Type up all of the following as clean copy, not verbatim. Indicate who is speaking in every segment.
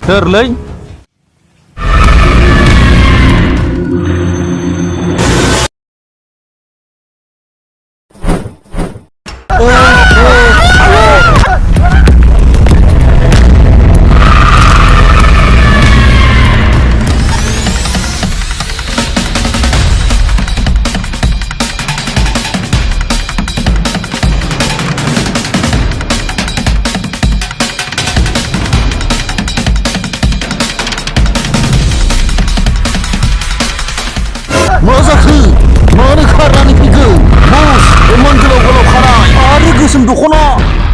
Speaker 1: सोरलै मा जाखो मानो खारनानै फैखो बस एमान गोलाव गोलाव खाराय आरो गोसोम दख'ना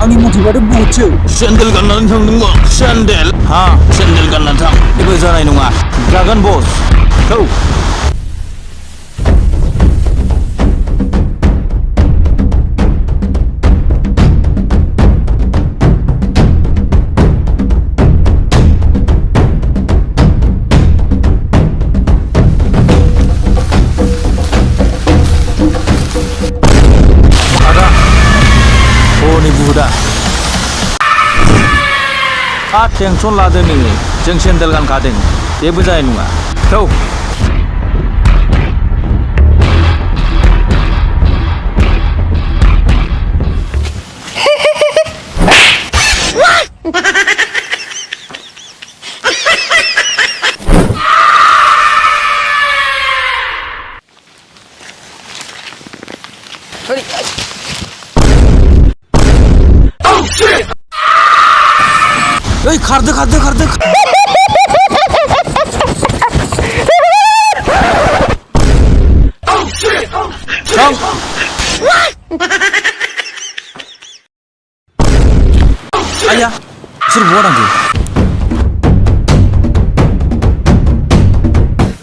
Speaker 1: आंनि मथेबाथ' बुहुदसो सेन्देल गाननानै थांदोंमोन सेन्देल हा सेन्देल गाननानै थां जेबो जानाय नङा जागोन बस थौ बुहुदा टेनसन लादों नोङो जों सेन्देल गानखादों जेबो जानाय नङा थौ ओइ खारदो खारदो खारदो थां आया सोर बहा थांखो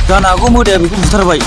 Speaker 1: जानो हागौ मोदाया बेखौ बुथारबाय